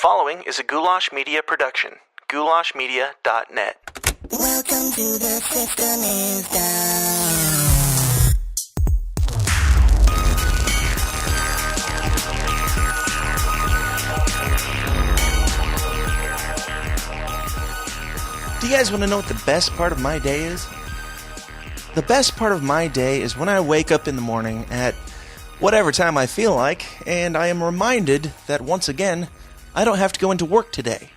following is a Goulash Media production. goulashmedia.net. Welcome to the System is Down. Do you guys want to know what the best part of my day is? The best part of my day is when I wake up in the morning at whatever time I feel like, and I am reminded that once again, I don't have to go into work today.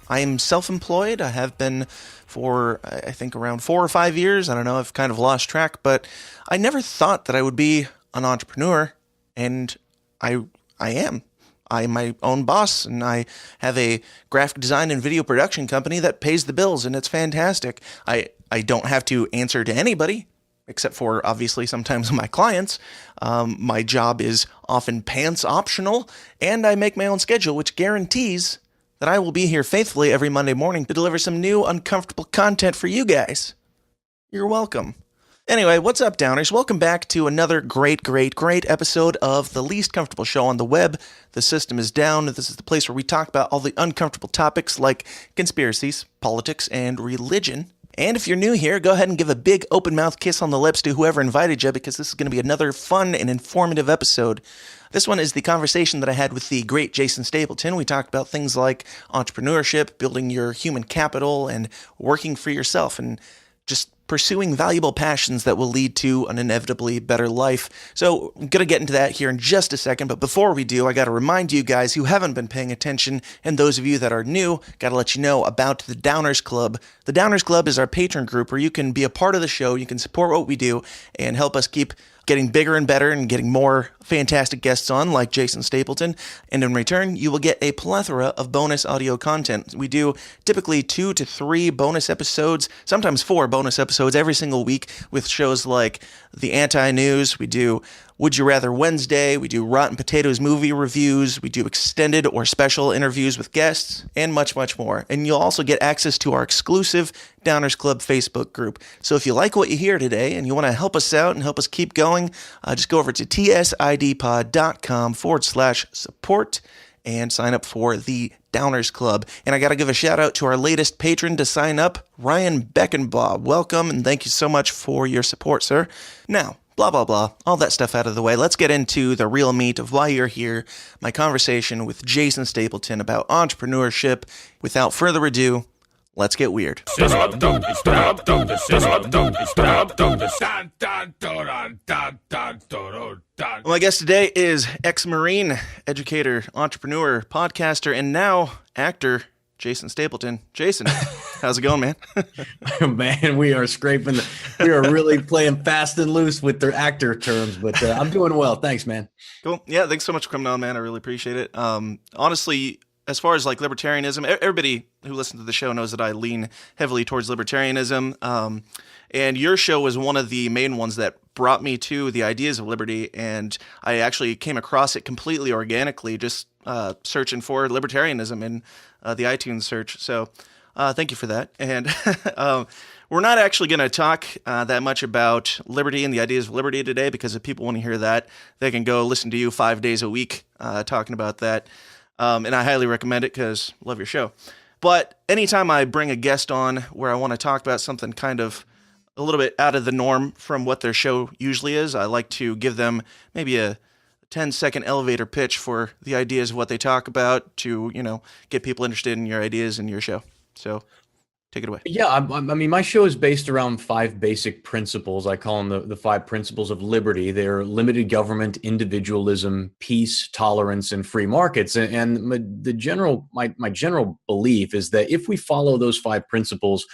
I am self-employed. I have been for, I think, around 4 or 5 years. I don't know, I've kind of lost track, but I never thought that I would be an entrepreneur, and I am. I'm my own boss, and I have a graphic design and video production company that pays the bills, and it's fantastic. I don't have to answer to anybody, except for, obviously, sometimes my clients. My job is often pants optional, and I make my own schedule, which guarantees that I will be here faithfully every Monday morning to deliver some new uncomfortable content for you guys. You're welcome. Anyway, what's up, Downers? Welcome back to another great episode of the least comfortable show on the web. The System is Down. This is the place where we talk about all the uncomfortable topics like conspiracies, politics, and religion. And if you're new here, go ahead and give a big open-mouthed kiss on the lips to whoever invited you, because this is going to be another fun and informative episode. This one is the conversation that I had with the great Jason Stapleton. We talked about things like entrepreneurship, building your human capital, and working for yourself, and just pursuing valuable passions that will lead to an inevitably better life. So I'm going to get into that here in just a second, but before we do, I got to remind you guys who haven't been paying attention, and those of you that are new, got to let you know about the Downers Club. The Downers Club is our patron group where you can be a part of the show, you can support what we do, and help us keep getting bigger and better and getting more fantastic guests on like Jason Stapleton. And in return, you will get a plethora of bonus audio content. We do typically 2 to 3 bonus episodes, sometimes 4 bonus episodes every single week with shows like The Anti-News. We do Would You Rather Wednesday. We do Rotten Potatoes movie reviews. We do extended or special interviews with guests and much more. And you'll also get access to our exclusive Downers Club Facebook group. So if you like what you hear today and you want to help us out and help us keep going, just go over to tsidpod.com/support and sign up for the Downers Club. And I got to give a shout out to our latest patron to sign up, Ryan Beckenbaugh. Welcome, and thank you so much for your support, sir. Now, blah, blah, blah, all that stuff out of the way. Let's get into the real meat of why you're here, my conversation with Jason Stapleton about entrepreneurship. Without further ado, let's get weird. My guest today is ex-Marine, educator, entrepreneur, podcaster, and now actor, Jason Stapleton. Jason, how's it going, man? Man, we are we are really playing fast and loose with their actor terms, but I'm doing well. Thanks, man. Cool. Yeah, thanks so much for coming on, man. I really appreciate it. Honestly, as far as like libertarianism, everybody who listens to the show knows that I lean heavily towards libertarianism. And your show was one of the main ones that brought me to the ideas of liberty. And I actually came across it completely organically, just searching for libertarianism in the iTunes search. So thank you for that. And we're not actually going to talk that much about liberty and the ideas of liberty today, because if people want to hear that, they can go listen to you 5 days a week talking about that. And I highly recommend it because I love your show. But anytime I bring a guest on where I want to talk about something kind of a little bit out of the norm from what their show usually is, I like to give them maybe a 10-second elevator pitch for the ideas of what they talk about to, get people interested in your ideas and your show. So take it away. Yeah, I mean, my show is based around 5 basic principles. I call them the 5 principles of liberty. They're limited government, individualism, peace, tolerance, and free markets. And my general belief is that if we follow those 5 principles,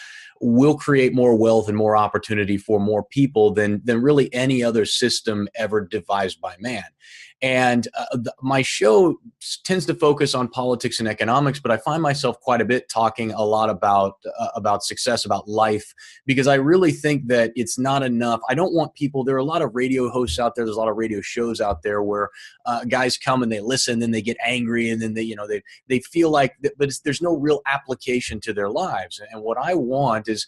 we'll create more wealth and more opportunity for more people than really any other system ever devised by man. And my show tends to focus on politics and economics, but I find myself quite a bit talking a lot about success, about life, because I really think that it's not enough. I don't want people. There are a lot of radio hosts out there. There's a lot of radio shows out there where guys come and they listen, then they get angry, and then they feel like, but there's no real application to their lives. And what I want is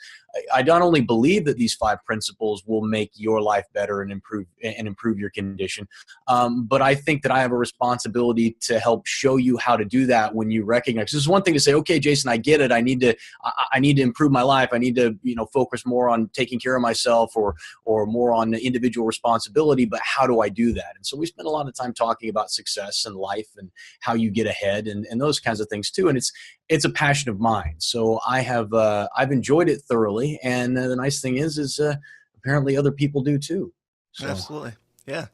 I not only believe that these 5 principles will make your life better and improve your condition, but I think that I have a responsibility to help show you how to do that when you recognize. This is one thing to say, okay, Jason, I get it. I need to improve my life. I need to, focus more on taking care of myself or more on individual responsibility, but how do I do that? And so we spend a lot of time talking about success and life and how you get ahead and those kinds of things too. And it's a passion of mine. So I've enjoyed it thoroughly. And the nice thing is apparently other people do too. So. Absolutely. Yeah.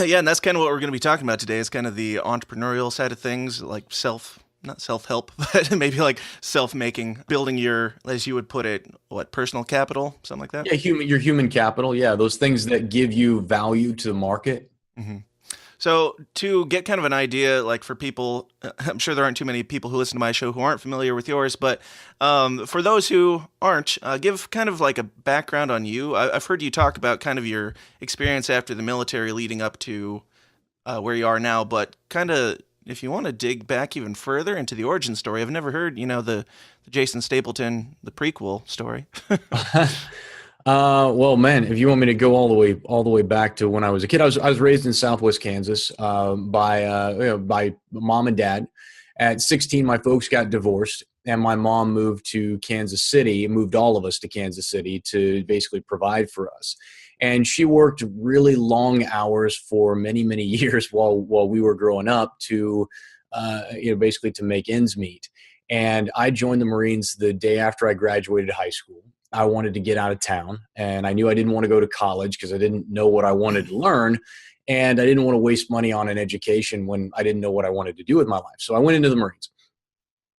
Yeah. And that's kind of what we're going to be talking about today is kind of the entrepreneurial side of things, like not self-help, but maybe like self-making, building your, as you would put it, personal capital, something like that? Yeah, your human capital. Yeah, those things that give you value to the market. Mm-hmm. So to get kind of an idea, like for people, I'm sure there aren't too many people who listen to my show who aren't familiar with yours, but for those who aren't, give kind of like a background on you. I've heard you talk about kind of your experience after the military leading up to where you are now, but kind of if you want to dig back even further into the origin story, I've never heard, the Jason Stapleton, the prequel story. Well, man, if you want me to go all the way back to when I was a kid, I was raised in Southwest Kansas by mom and dad. At 16, my folks got divorced, and my mom moved to Kansas City, moved all of us to Kansas City to basically provide for us. And she worked really long hours for many, many years while we were growing up to, basically to make ends meet. And I joined the Marines the day after I graduated high school. I wanted to get out of town, and I knew I didn't want to go to college because I didn't know what I wanted to learn, and I didn't want to waste money on an education when I didn't know what I wanted to do with my life. So I went into the Marines,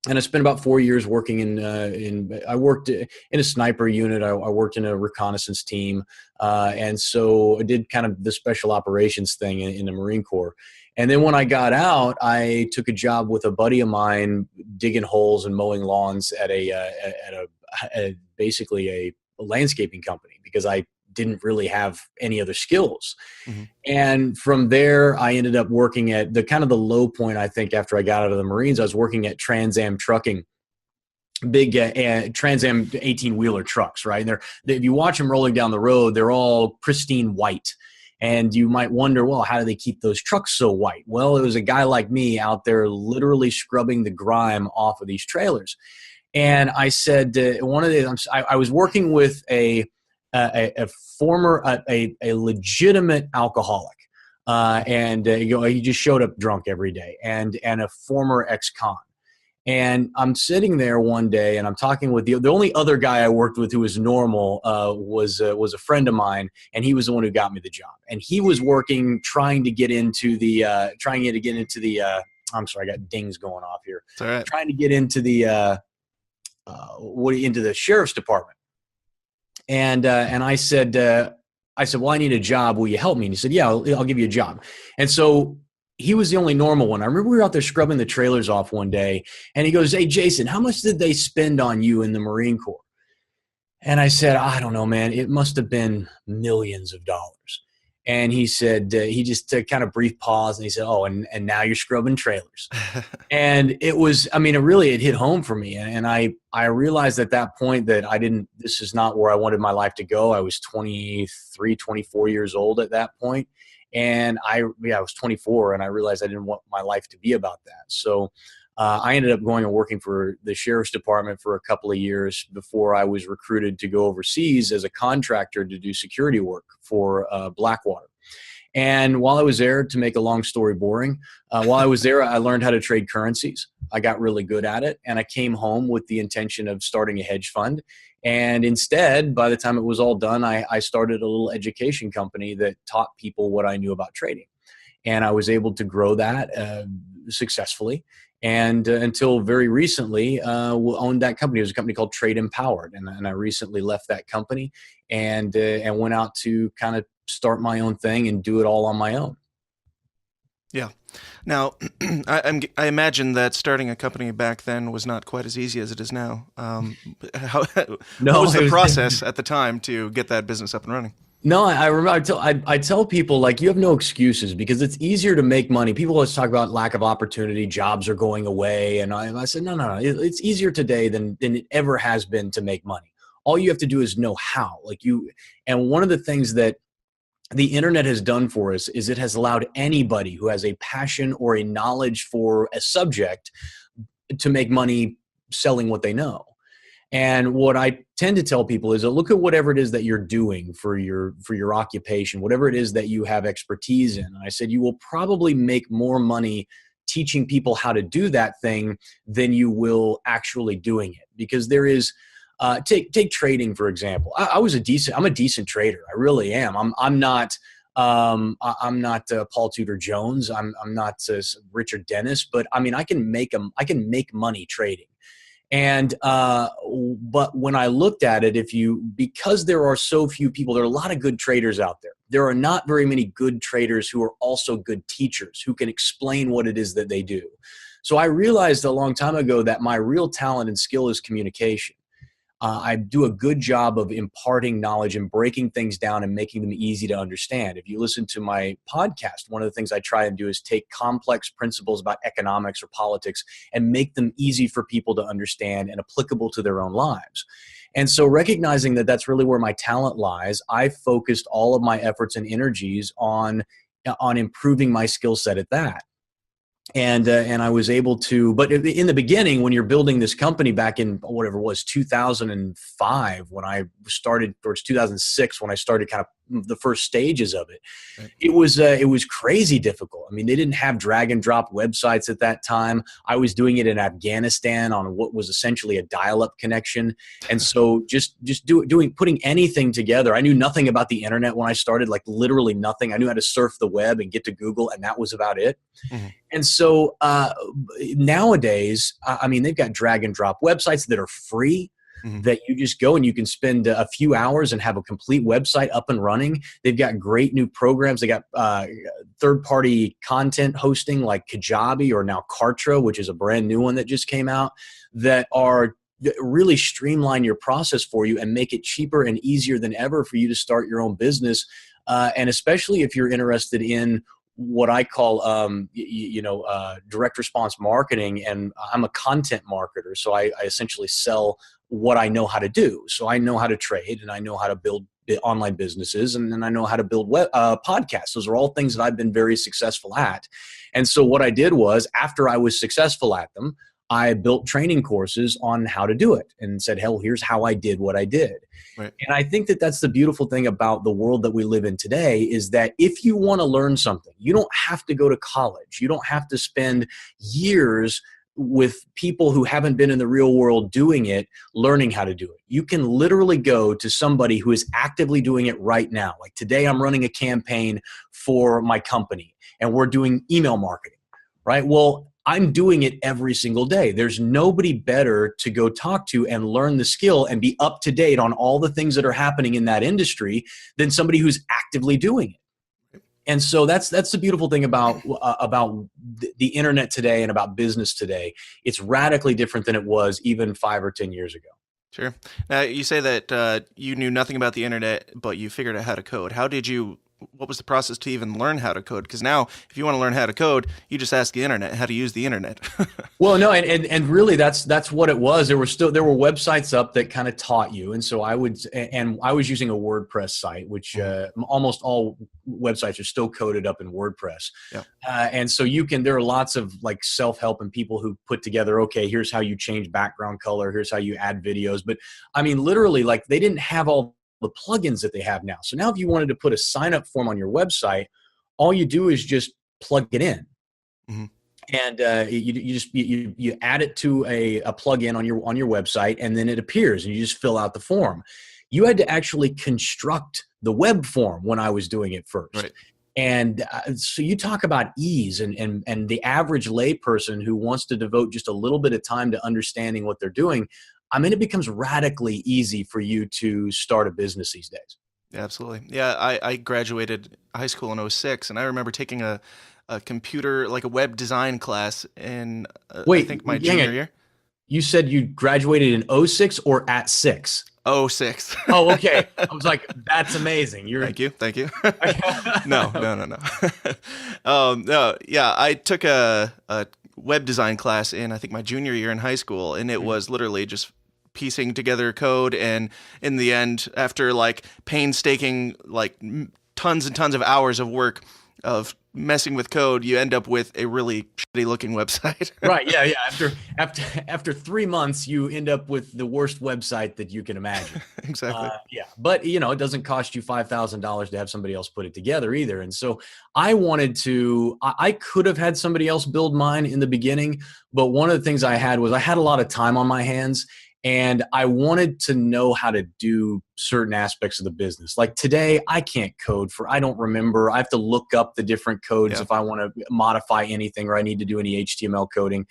and I spent about 4 years working I worked in a sniper unit. I worked in a reconnaissance team, and so I did kind of the special operations thing in the Marine Corps. And then when I got out, I took a job with a buddy of mine digging holes and mowing lawns at basically a landscaping company because I didn't really have any other skills. Mm-hmm. And from there, I ended up working at the kind of the low point, I think, after I got out of the Marines. I was working at Trans Am Trucking, big Trans Am 18-wheeler trucks, right? And if you watch them rolling down the road, they're all pristine white. And you might wonder, well, how do they keep those trucks so white? Well, it was a guy like me out there literally scrubbing the grime off of these trailers. And I said, one of the, I was working with a legitimate alcoholic, and he just showed up drunk every day, and a former ex-con. And I'm sitting there one day, and I'm talking with the only other guy I worked with who was normal was a friend of mine, and he was the one who got me the job. And he was working, trying to get into the. I'm sorry, I got dings going off here. It's all right. Trying to get into the. Into the sheriff's department. And I said, well, I need a job. Will you help me? And he said, yeah, I'll give you a job. And so he was the only normal one. I remember we were out there scrubbing the trailers off one day, and he goes, hey, Jason, how much did they spend on you in the Marine Corps? And I said, I don't know, man. It must have been millions of dollars. And he said, he just took kind of brief pause, and he said, oh, and now you're scrubbing trailers. And it was, it hit home for me. And I realized at that point that this is not where I wanted my life to go. I was 23, 24 years old at that point. And I was 24, and I realized I didn't want my life to be about that. So I ended up going and working for the sheriff's department for a couple of years before I was recruited to go overseas as a contractor to do security work for Blackwater. And while I was there, to make a long story boring, while I was there, I learned how to trade currencies. I got really good at it, and I came home with the intention of starting a hedge fund. And instead, by the time it was all done, I started a little education company that taught people what I knew about trading. And I was able to grow that successfully. And until very recently, owned that company. It was a company called Trade Empowered. And I recently left that company and went out to kind of start my own thing and do it all on my own. Yeah. Now, I imagine that starting a company back then was not quite as easy as it is now. What was the process at the time to get that business up and running? No, I remember I tell people, like, you have no excuses because it's easier to make money. People always talk about lack of opportunity, jobs are going away. And I said, no. It's easier today than it ever has been to make money. All you have to do is know how. And one of the things that the internet has done for us is it has allowed anybody who has a passion or a knowledge for a subject to make money selling what they know. And what I tend to tell people is look at whatever it is that you're doing for your occupation, whatever it is that you have expertise in. And I said, you will probably make more money teaching people how to do that thing than you will actually doing it. Because there is, take trading, for example. I'm a decent trader. I really am. I'm not Paul Tudor Jones. I'm not Richard Dennis, but I mean, I can make money trading. And, but when I looked at it, because there are so few people, there are a lot of good traders out there. There are not very many good traders who are also good teachers who can explain what it is that they do. So I realized a long time ago that my real talent and skill is communication. I do a good job of imparting knowledge and breaking things down and making them easy to understand. If you listen to my podcast, one of the things I try and do is take complex principles about economics or politics and make them easy for people to understand and applicable to their own lives. And so recognizing that that's really where my talent lies, I focused all of my efforts and energies on improving my skill set at that. And I was able to, but in the beginning, when you're building this company back in whatever it was, 2005, when I started, or it's 2006, when I started kind of the first stages of it, right. It was crazy difficult. I mean, they didn't have drag and drop websites at that time. I was doing it in Afghanistan on what was essentially a dial-up connection. And so putting anything together. I knew nothing about the internet when I started, like literally nothing. I knew how to surf the web and get to Google, and that was about it. Mm-hmm. And so nowadays, I mean, they've got drag and drop websites that are free. Mm-hmm. That you just go and you can spend a few hours and have a complete website up and running. They've got great new programs. They got third-party content hosting like Kajabi, or now Kartra, which is a brand new one that just came out, that are really streamline your process for you and make it cheaper and easier than ever for you to start your own business. And especially if you're interested in what I call, direct response marketing. And I'm a content marketer. So I essentially sell what I know how to do. So I know how to trade, and I know how to build online businesses, and then I know how to build podcasts. Those are all things that I've been very successful at. And so what I did was, after I was successful at them, I built training courses on how to do it and said, hell, here's how I did what I did. Right. And I think that that's the beautiful thing about the world that we live in today, is that if you want to learn something, you don't have to go to college. You don't have to spend years with people who haven't been in the real world doing it, learning how to do it. You can literally go to somebody who is actively doing it right now. Like today, I'm running a campaign for my company and we're doing email marketing, right? Well, I'm doing it every single day. There's nobody better to go talk to and learn the skill and be up to date on all the things that are happening in that industry than somebody who's actively doing it. And so that's the beautiful thing about the internet today and about business today. It's radically different than it was even 5 or 10 years ago. Sure. Now, you say that you knew nothing about the internet, but you figured out how to code. What was the process to even learn how to code? Because now, if you want to learn how to code, you just ask the internet how to use the internet. Well, no, and really, that's what it was. There were websites up that kind of taught you, and so I was using a WordPress site, which almost all websites are still coded up in WordPress. Yeah. And so there are lots of like self-help and people who put together, okay, here's how you change background color, here's how you add videos. But I mean, literally, like they didn't have all the plugins that they have now. So now if you wanted to put a sign-up form on your website, all you do is just plug it in. Mm-hmm. And you add it to a plugin on your website, and then it appears, and you just fill out the form. You had to actually construct the web form when I was doing it first. Right. And so you talk about ease and the average layperson who wants to devote just a little bit of time to understanding what they're doing. I mean, it becomes radically easy for you to start a business these days. Yeah, absolutely. Yeah, I graduated high school in 2006, and I remember taking a computer, like a web design class in, I think, my junior year. You said you graduated in 2006 or at 6? 2006. Oh, okay. I was like, that's amazing. Thank you. No. No, yeah, I took a web design class in, I think, my junior year in high school, and it was literally just piecing together code, and in the end, after like painstaking, like tons and tons of hours of work of messing with code, you end up with a really shitty looking website. Right. Yeah. Yeah. After 3 months, you end up with the worst website that you can imagine. Exactly. Yeah. But it doesn't cost you $5,000 to have somebody else put it together either. And so I could have had somebody else build mine in the beginning, but one of the things I had a lot of time on my hands. And I wanted to know how to do certain aspects of the business. Like today, I can't code I don't remember. I have to look up the different codes if I want to modify anything or I need to do any HTML coding.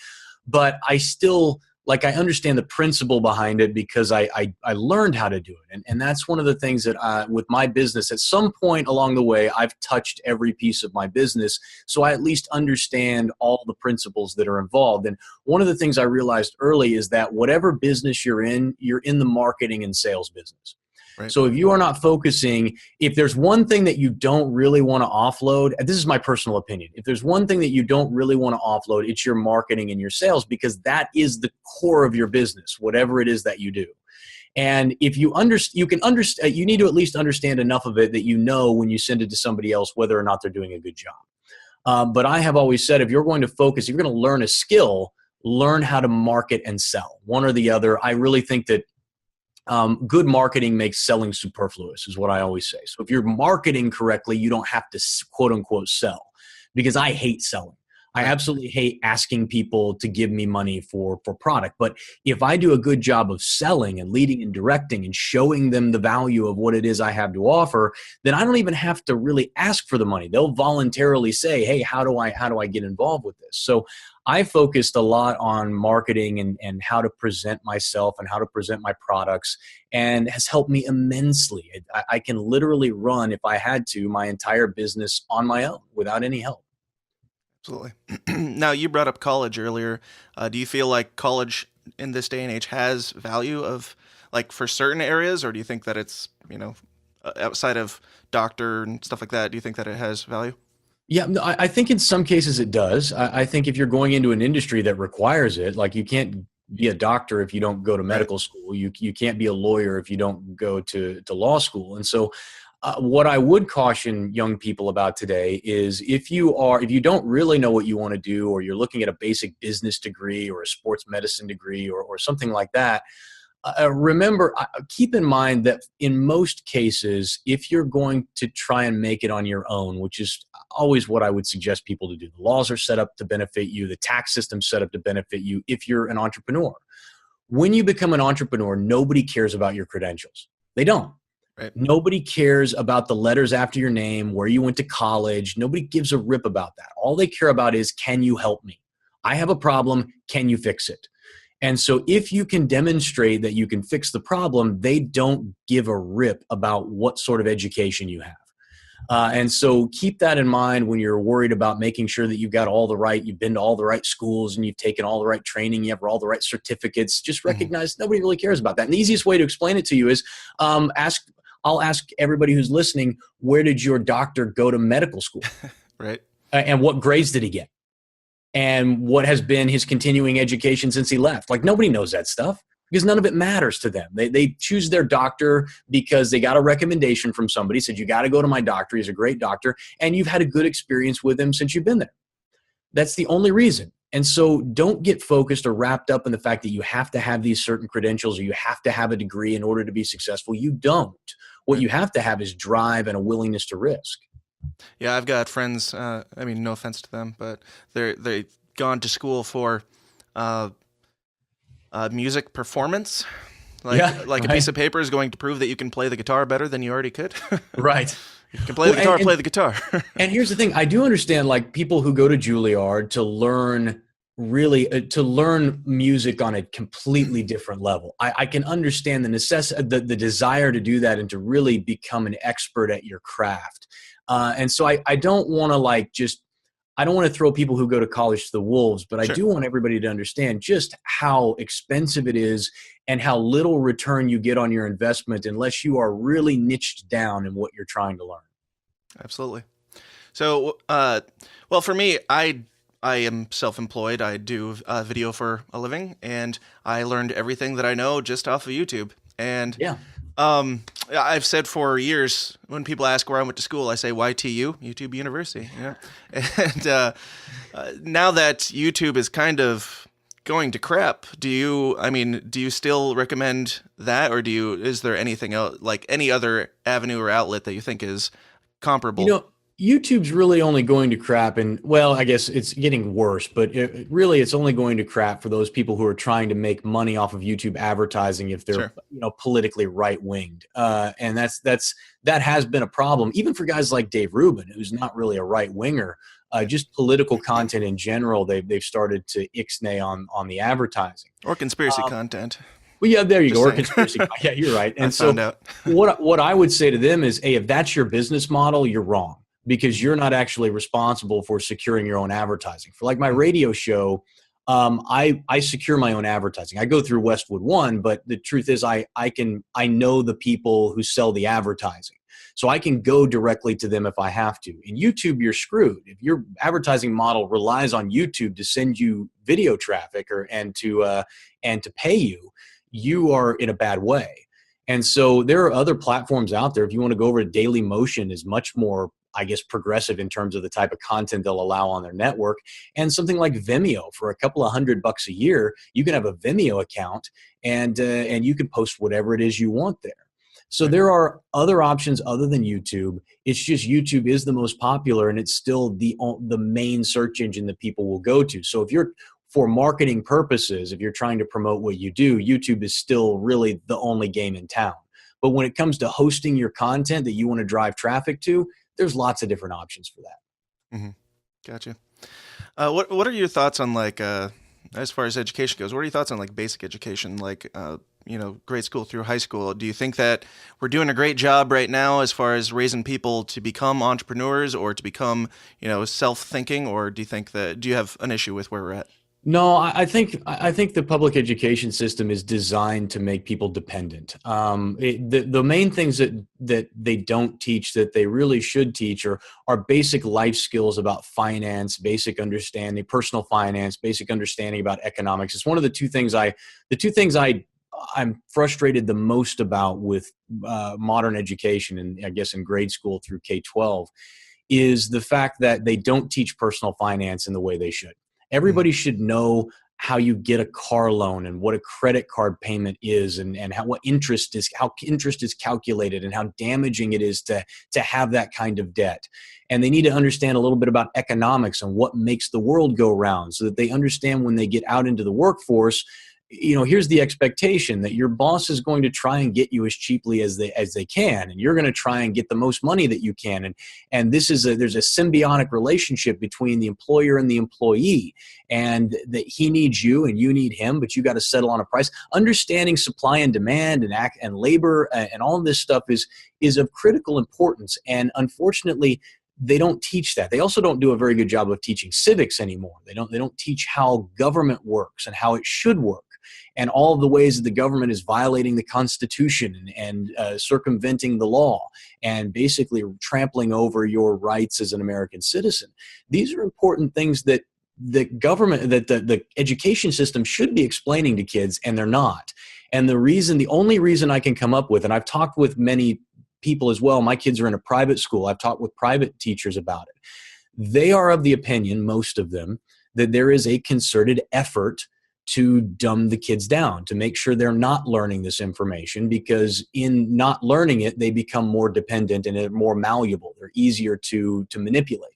But I still, I understand the principle behind it because I learned how to do it. And that's one of the things that with my business, at some point along the way, I've touched every piece of my business. So I at least understand all the principles that are involved. And one of the things I realized early is that whatever business you're in the marketing and sales business. Right. So if you are not focusing, if there's one thing that you don't really want to offload, and this is my personal opinion, if there's one thing that you don't really want to offload, it's your marketing and your sales, because that is the core of your business, whatever it is that you do. And if you need to at least understand enough of it that when you send it to somebody else, whether or not they're doing a good job. But I have always said, if you're going to focus, if you're going to learn a skill, learn how to market and sell, one or the other. I really think that good marketing makes selling superfluous, is what I always say. So if you're marketing correctly, you don't have to quote unquote sell, because I hate selling. I absolutely hate asking people to give me money for product. But if I do a good job of selling and leading and directing and showing them the value of what it is I have to offer, then I don't even have to really ask for the money. They'll voluntarily say, hey, how do I get involved with this? So I focused a lot on marketing and how to present myself and how to present my products, and has helped me immensely. I can literally run, if I had to, my entire business on my own without any help. Absolutely. Now, you brought up college earlier. Do you feel like college in this day and age has value for certain areas, or do you think that it's, outside of doctor and stuff like that, do you think that it has value? Yeah, no, I think in some cases it does. I think if you're going into an industry that requires it, like you can't be a doctor if you don't go to medical school. You can't be a lawyer if you don't go to law school. And so what I would caution young people about today is if you don't really know what you want to do, or you're looking at a basic business degree or a sports medicine degree or something like that, keep in mind that in most cases, if you're going to try and make it on your own, which is always what I would suggest people to do, the laws are set up to benefit you, the tax system's set up to benefit you if you're an entrepreneur. When you become an entrepreneur, nobody cares about your credentials. They don't. Right. Nobody cares about the letters after your name, where you went to college. Nobody gives a rip about that. All they care about is, can you help me? I have a problem. Can you fix it? And so if you can demonstrate that you can fix the problem, they don't give a rip about what sort of education you have. And so keep that in mind when you're worried about making sure that you've been to all the right schools and you've taken all the right training, you have all the right certificates. Just recognize nobody really cares about that. And the easiest way to explain it to you is I'll ask everybody who's listening, where did your doctor go to medical school? Right. And what grades did he get? And what has been his continuing education since he left? Like, nobody knows that stuff because none of it matters to them. They choose their doctor because they got a recommendation from somebody, said, you got to go to my doctor. He's a great doctor. And you've had a good experience with him since you've been there. That's the only reason. And so don't get focused or wrapped up in the fact that you have to have these certain credentials or you have to have a degree in order to be successful. You don't. What you have to have is drive and a willingness to risk. Yeah, I've got friends, no offense to them, but they've gone to school for music performance. A piece of paper is going to prove that you can play the guitar better than you already could. Right. You can play the guitar, play the guitar. And here's the thing. I do understand, people who go to Juilliard to learn music on a completely different level. I can understand the desire to do that and to really become an expert at your craft. And so I don't want to I don't want to throw people who go to college to the wolves, but I do want everybody to understand just how expensive it is and how little return you get on your investment unless you are really niched down in what you're trying to learn. Absolutely. So, for me, I I am self-employed. I do video for a living, and I learned everything that I know just off of YouTube. And Yeah. I've said for years, when people ask where I went to school, I say YTU, YouTube University. You know? And now that YouTube is kind of going to crap, do you still recommend that, or is there anything else, like any other avenue or outlet that you think is comparable? YouTube's really only going to crap, and well, I guess it's getting worse, but it's only going to crap for those people who are trying to make money off of YouTube advertising if they're Sure. politically right-winged, and that has been a problem even for guys like Dave Rubin, who's not really a right-winger. Just political content in general, they've started to ixnay on the advertising Or conspiracy content. well, yeah, there you Just go. Or saying. conspiracy. Yeah, you're right. And I so found out. what I would say to them is, hey, if that's your business model, you're wrong, because you're not actually responsible for securing your own advertising. For like my radio show, I secure my own advertising. I go through Westwood One, but the truth is I know the people who sell the advertising. So I can go directly to them if I have to. In YouTube, you're screwed. If your advertising model relies on YouTube to send you video traffic and to pay you, you are in a bad way. And so there are other platforms out there. If you want to go over to Daily Motion, is much more, I guess, progressive in terms of the type of content they'll allow on their network. And something like Vimeo, for a couple of $100 a year, you can have a Vimeo account and you can post whatever it is you want there. So there are other options other than YouTube. It's just YouTube is the most popular, and it's still the main search engine that people will go to. So if you're, for marketing purposes, if you're trying to promote what you do, YouTube is still really the only game in town. But when it comes to hosting your content that you want to drive traffic to, there's lots of different options for that. Mm-hmm. Gotcha. What are your thoughts on, like, as far as education goes? What are your thoughts on, like, basic education, like grade school through high school? Do you think that we're doing a great job right now as far as raising people to become entrepreneurs or to become self-thinking, or do you have an issue with where we're at? No, I think the public education system is designed to make people dependent. The main things that they don't teach that they really should teach are basic life skills about finance, basic understanding, personal finance, basic understanding about economics. It's one of the two things I'm frustrated the most about with modern education, and I guess in grade school through K-12, is the fact that they don't teach personal finance in the way they should. Everybody should know how you get a car loan and what a credit card payment is, and how interest is calculated, and how damaging it is to have that kind of debt. And they need to understand a little bit about economics and what makes the world go round, so that they understand when they get out into the workforce, here's the expectation that your boss is going to try and get you as cheaply as they can, and you're going to try and get the most money that you can. And there's a symbiotic relationship between the employer and the employee, and that he needs you and you need him, but you got to settle on a price. Understanding supply and demand and labor and all of this stuff is of critical importance. And unfortunately, they don't teach that. They also don't do a very good job of teaching civics anymore. They don't teach how government works and how it should work, and all of the ways that the government is violating the Constitution and circumventing the law and basically trampling over your rights as an American citizen. These are important things that the education system should be explaining to kids, and they're not. And the only reason I can come up with, and I've talked with many people as well, my kids are in a private school, I've talked with private teachers about it. They are of the opinion, most of them, that there is a concerted effort to dumb the kids down, to make sure they're not learning this information, because in not learning it, they become more dependent and more malleable. They're easier to manipulate.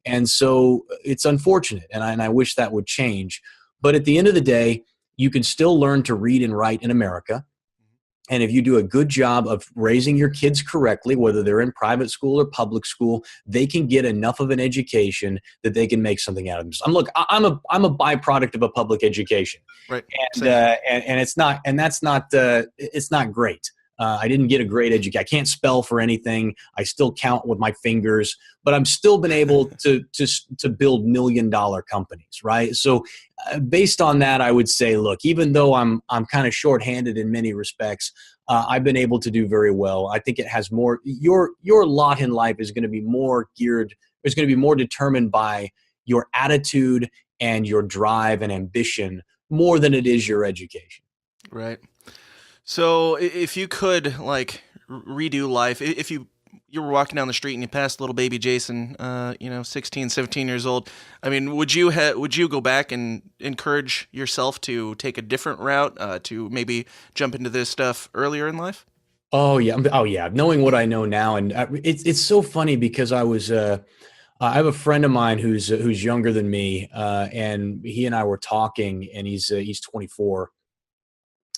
And so it's unfortunate, and I wish that would change. But at the end of the day, you can still learn to read and write in America. And if you do a good job of raising your kids correctly, whether they're in private school or public school, they can get enough of an education that they can make something out of them. Look, I'm a byproduct of a public education, right? And it's not great. I didn't get a great education. I can't spell for anything. I still count with my fingers, but I'm still been able to build $1 million companies, right? So based on that, I would say, look, even though I'm kind of shorthanded in many respects, I've been able to do very well. I think it has more. Your lot in life is going to be more geared. It's going to be more determined by your attitude and your drive and ambition more than it is your education. Right. So if you could like redo life, if you were walking down the street and you passed little baby Jason, 16, 17 years old, I mean, would you go back and encourage yourself to take a different route, to maybe jump into this stuff earlier in life? Oh yeah. Knowing what I know now, and it's so funny because I have a friend of mine who's younger than me, and he and I were talking, and he's 24.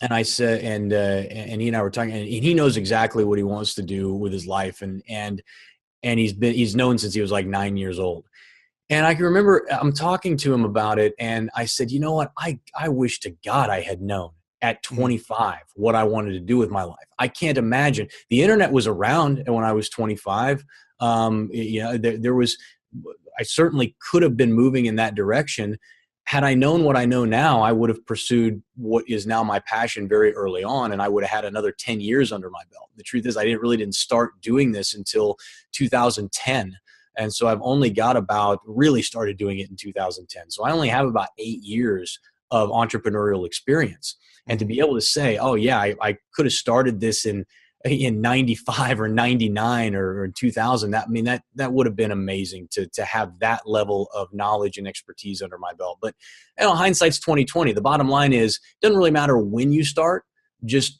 And I said, and he and I were talking, and he knows exactly what he wants to do with his life, and he's known since he was like 9 years old. And I can remember I'm talking to him about it, and I said, you know what, I wish to God I had known at 25 what I wanted to do with my life. I can't imagine. The internet was around when I was 25. There was, I certainly could have been moving in that direction. Had I known what I know now, I would have pursued what is now my passion very early on, and I would have had another 10 years under my belt. The truth is, I didn't start doing this until 2010. And so I've only really started doing it in 2010. So I only have about 8 years of entrepreneurial experience. And to be able to say, oh yeah, I could have started this in 95 or 99 or in 2000, that would have been amazing to have that level of knowledge and expertise under my belt. But hindsight's 2020. The bottom line is, it doesn't really matter when you start, just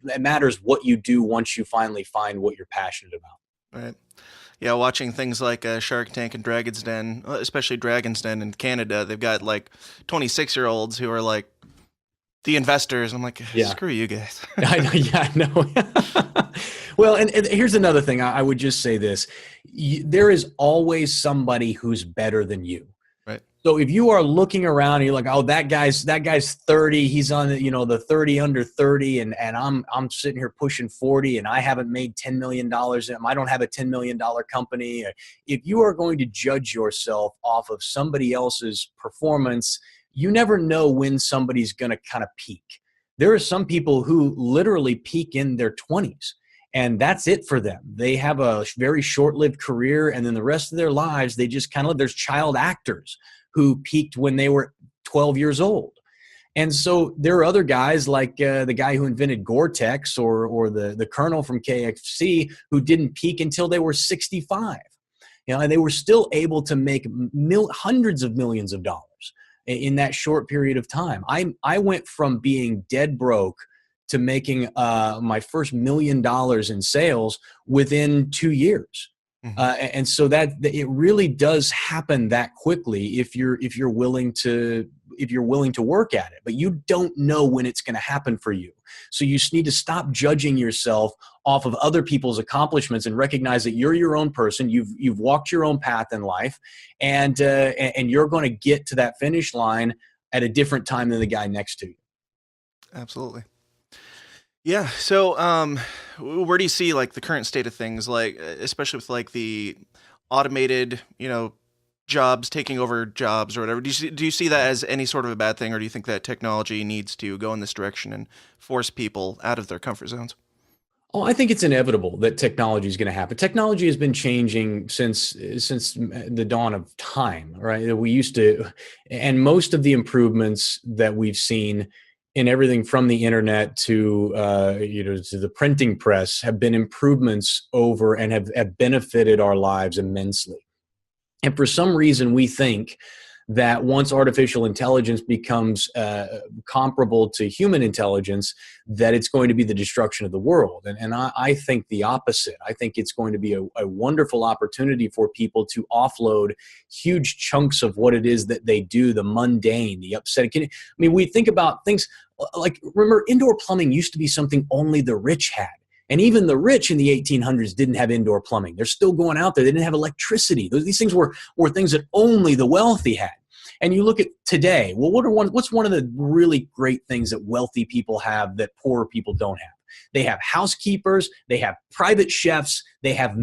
it matters what you do once you finally find what you're passionate about. Right. Yeah, watching things like Shark Tank and Dragon's Den, especially Dragon's Den in Canada, they've got like 26-year-olds who are like the investors. I'm like, screw you guys. I know. Well, and here's another thing. I would just say this. There is always somebody who's better than you. Right. So if you are looking around and you're like, oh, that guy's 30, he's on the 30 under 30, and I'm sitting here pushing 40, and I haven't made $10 million. I don't have a $10 million company. If you are going to judge yourself off of somebody else's performance, you never know when somebody's going to kind of peak. There are some people who literally peak in their 20s, and that's it for them. They have a very short-lived career, and then the rest of their lives, they just kind of, there's child actors who peaked when they were 12 years old. And so there are other guys like the guy who invented Gore-Tex or the colonel from KFC who didn't peak until they were 65. And they were still able to make hundreds of millions of dollars in that short period of time. I went from being dead broke to making my first $1 million in sales within 2 years. And so that it really does happen that quickly if you're willing to work at it. But you don't know when it's going to happen for you. So you just need to stop judging yourself off of other people's accomplishments and recognize that you're your own person. You've walked your own path in life, and you're going to get to that finish line at a different time than the guy next to you. Absolutely. Yeah. So, where do you see like the current state of things, like especially with like the automated, jobs taking over jobs or whatever? Do you see that as any sort of a bad thing, or do you think that technology needs to go in this direction and force people out of their comfort zones? Oh, I think it's inevitable that technology is going to happen. Technology has been changing since the dawn of time, right? We used to, and most of the improvements that we've seen in everything from the internet to to the printing press have been improvements over and have benefited our lives immensely. And for some reason, we think that once artificial intelligence becomes comparable to human intelligence, that it's going to be the destruction of the world. And I think the opposite. I think it's going to be a wonderful opportunity for people to offload huge chunks of what it is that they do, the mundane, the upsetting. We think about things like, remember, indoor plumbing used to be something only the rich had. And even the rich in the 1800s didn't have indoor plumbing. They're still going out there. They didn't have electricity. These things were things that only the wealthy had. And you look at today, well, what's one of the really great things that wealthy people have that poorer people don't have? They have housekeepers, they have private chefs, they have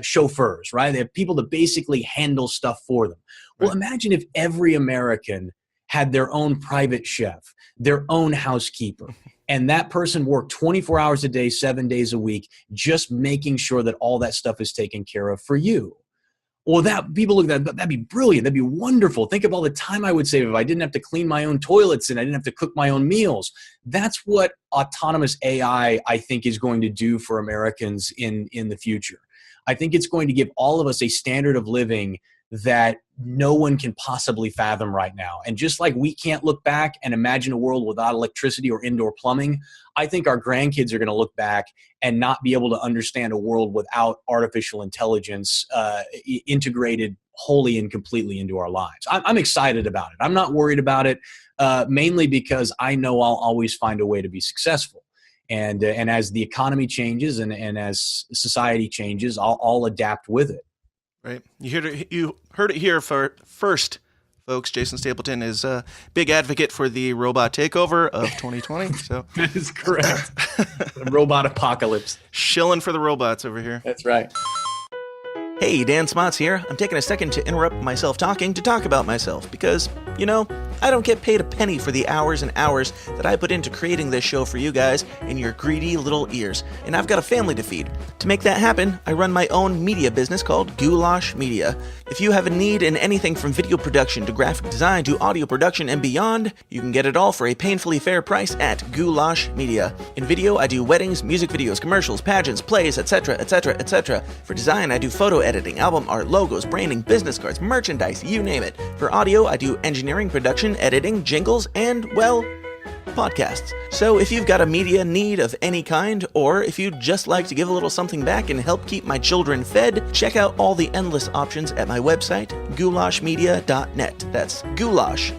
chauffeurs, right? They have people to basically handle stuff for them. Well, imagine if every American had their own private chef, their own housekeeper, and that person worked 24 hours a day, 7 days a week, just making sure that all that stuff is taken care of for you. Well, that people look at that, that'd be brilliant. That'd be wonderful. Think of all the time I would save if I didn't have to clean my own toilets and I didn't have to cook my own meals. That's what autonomous AI, I think, is going to do for Americans in the future. I think it's going to give all of us a standard of living that no one can possibly fathom right now. And just like we can't look back and imagine a world without electricity or indoor plumbing, I think our grandkids are going to look back and not be able to understand a world without artificial intelligence integrated wholly and completely into our lives. I'm excited about it. I'm not worried about it, mainly because I know I'll always find a way to be successful. And as the economy changes and as society changes, I'll adapt with it. Right. You heard it here first, folks. Jason Stapleton is a big advocate for the robot takeover of 2020. So That is correct. The robot apocalypse. Shilling for the robots over here. That's right. Hey, Dan Smots here. I'm taking a second to interrupt myself talking to talk about myself because, I don't get paid a penny for the hours and hours that I put into creating this show for you guys in your greedy little ears, and I've got a family to feed. To make that happen, I run my own media business called Goulash Media. If you have a need in anything from video production to graphic design to audio production and beyond, you can get it all for a painfully fair price at Goulash Media. In video, I do weddings, music videos, commercials, pageants, plays, etc., etc., etc. For design, I do photo editing, album art, logos, branding, business cards, merchandise, you name it. For audio, I do engineering, production, editing, jingles, and, well, podcasts. So if you've got a media need of any kind, or if you'd just like to give a little something back and help keep my children fed, check out all the endless options at my website, goulashmedia.net. That's goulash,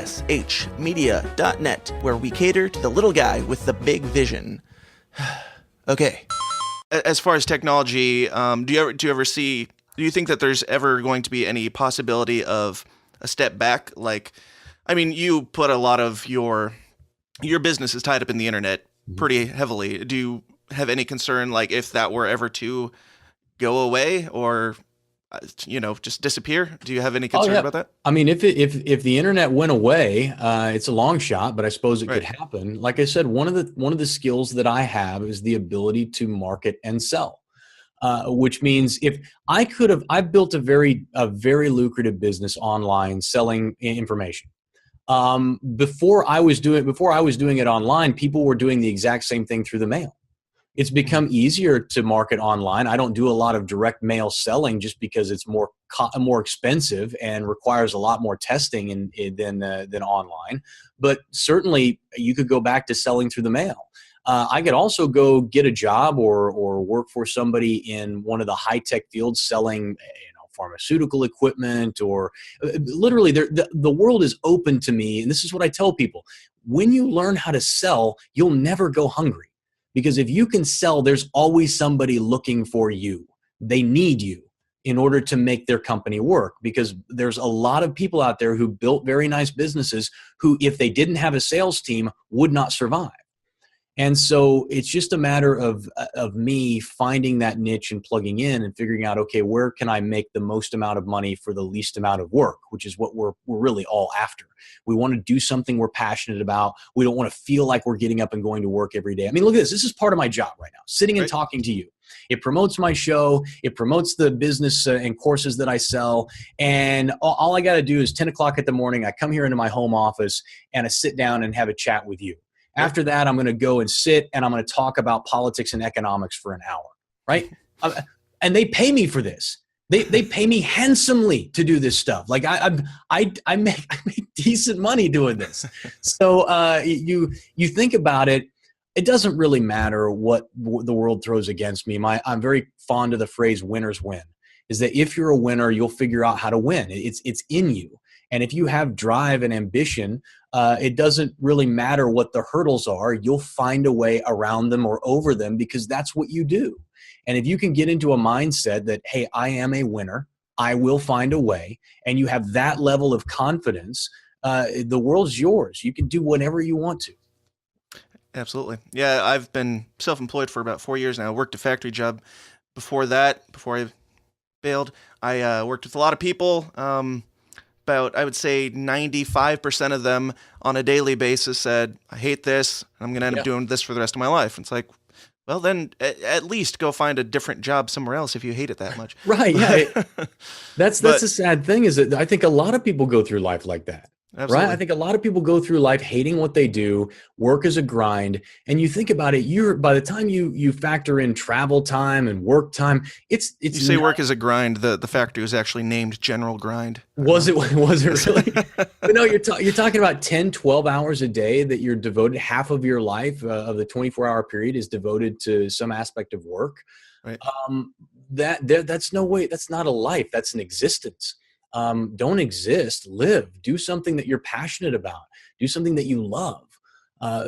Goulash, media.net, where we cater to the little guy with the big vision. Okay. As far as technology, do you think that there's ever going to be any possibility of a step back? Like, I mean, you put a lot of your business is tied up in the internet pretty heavily. Do you have any concern, like, if that were ever to go away or, just disappear? Do you have any concern about that? I mean, if the internet went away, it's a long shot, but I suppose it could happen. Like I said, one of the skills that I have is the ability to market and sell. Which means if I built a very lucrative business online selling information. Before I was doing it online, people were doing the exact same thing through the mail. It's become easier to market online. I don't do a lot of direct mail selling just because it's more expensive and requires a lot more testing than online. But certainly, you could go back to selling through the mail. I could also go get a job or work for somebody in one of the high-tech fields selling pharmaceutical equipment, or literally the world is open to me. And this is what I tell people. When you learn how to sell, you'll never go hungry. Because if you can sell, there's always somebody looking for you. They need you in order to make their company work, because there's a lot of people out there who built very nice businesses who, if they didn't have a sales team, would not survive. And so it's just a matter of me finding that niche and plugging in and figuring out, okay, where can I make the most amount of money for the least amount of work, which is what we're really all after. We want to do something we're passionate about. We don't want to feel like we're getting up and going to work every day. I mean, look at this. This is part of my job right now, sitting and talking to you. It promotes my show. It promotes the business and courses that I sell. And all I got to do is 10 o'clock in the morning, I come here into my home office and I sit down and have a chat with you. After that, I'm going to go and sit and I'm going to talk about politics and economics for an hour, right? And they pay me for this. They pay me handsomely to do this stuff. Like I make decent money doing this. So you think about it, it doesn't really matter what the world throws against me. I'm very fond of the phrase "winners win." Is that if you're a winner, you'll figure out how to win. It's in you. And if you have drive and ambition, it doesn't really matter what the hurdles are. You'll find a way around them or over them because that's what you do. And if you can get into a mindset that, hey, I am a winner, I will find a way, and you have that level of confidence, the world's yours. You can do whatever you want to. Absolutely. Yeah, I've been self-employed for about 4 years now. I worked a factory job before that, before I bailed. I worked with a lot of people. About, I would say 95% of them on a daily basis said, I hate this, and I'm going to end up doing this for the rest of my life. And it's like, Well, then at least go find a different job somewhere else if you hate it that much. Right. Yeah. That's But the sad thing is that I think a lot of people go through life like that. Right. I absolutely. think a lot of people go through life hating what they do, work as a grind. And you think about it, you're by the time you factor in travel time and work time, You it's say not. work is a grind. The factory was actually named General Grind. Was it was it really? But no, you're talking about 10, 12 hours a day that you're devoted. Half of your life of the 24-hour period is devoted to some aspect of work. Right. That's no way. That's not a life. That's an existence. Don't exist. Live. Do something that you're passionate about. Do something that you love.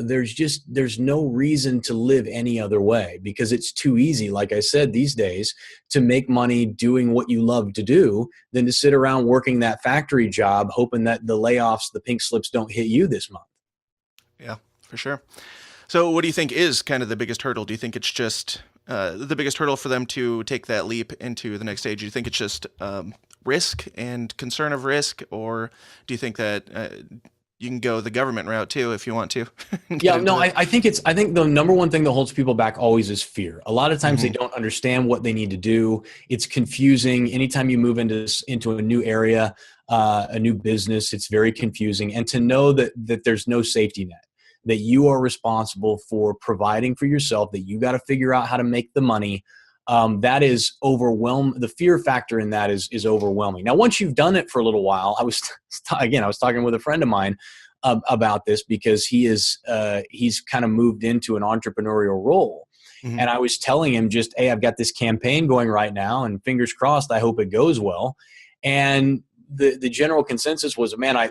There's no reason to live any other way because it's too easy, like I said, these days to make money doing what you love to do than to sit around working that factory job hoping that the layoffs, the pink slips don't hit you this month. Yeah, for sure. So, what do you think is kind of the biggest hurdle? Do you think it's just the biggest hurdle for them to take that leap into the next stage? Do you think it's just risk and concern of risk, or do you think that you can go the government route too if you want to? Yeah, no, I think the number one thing that holds people back always is fear. A lot of times they don't understand what they need to do. It's confusing. Anytime you move into a new area, a new business, it's very confusing. And to know that there's no safety net, that you are responsible for providing for yourself, that you got to figure out how to make the money. That is overwhelming. The fear factor in that is overwhelming. Now, once you've done it for a little while, I was talking with a friend of mine about this because he's kind of moved into an entrepreneurial role. Mhm. And I was telling him just, hey, I've got this campaign going right now and fingers crossed, I hope it goes well. And the general consensus was, man, I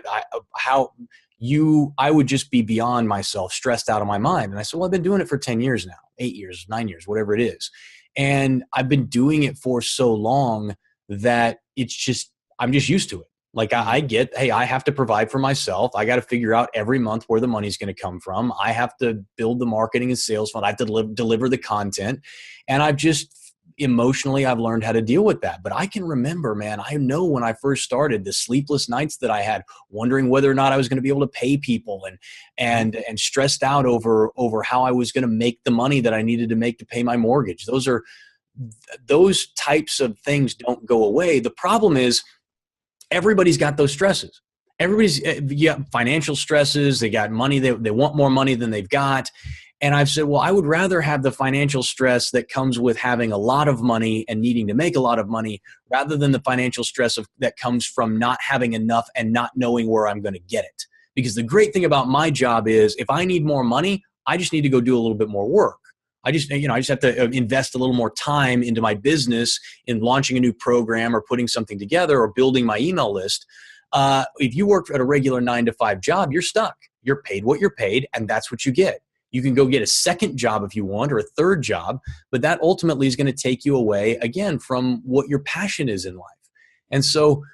would just be beyond myself, stressed out of my mind. And I said, well, I've been doing it for 10 years now, 8 years, 9 years, whatever it is. And I've been doing it for so long that I'm just used to it. Like I get, hey, I have to provide for myself. I got to figure out every month where the money's going to come from. I have to build the marketing and sales fund. I have to deliver the content. And I've learned how to deal with that. But I can remember, man, I know when I first started, the sleepless nights that I had, wondering whether or not I was going to be able to pay people and stressed out over how I was going to make the money that I needed to make to pay my mortgage. Those types of things don't go away. The problem is everybody's got those stresses. Everybody's got financial stresses. They got money. They want more money than they've got. And I've said, well, I would rather have the financial stress that comes with having a lot of money and needing to make a lot of money rather than the financial stress that comes from not having enough and not knowing where I'm going to get it. Because the great thing about my job is if I need more money, I just need to go do a little bit more work. I just have to invest a little more time into my business in launching a new program or putting something together or building my email list. If you work at a regular 9-to-5 job, you're stuck. You're paid what you're paid, and that's what you get. You can go get a second job if you want or a third job, but that ultimately is going to take you away, again, from what your passion is in life. And so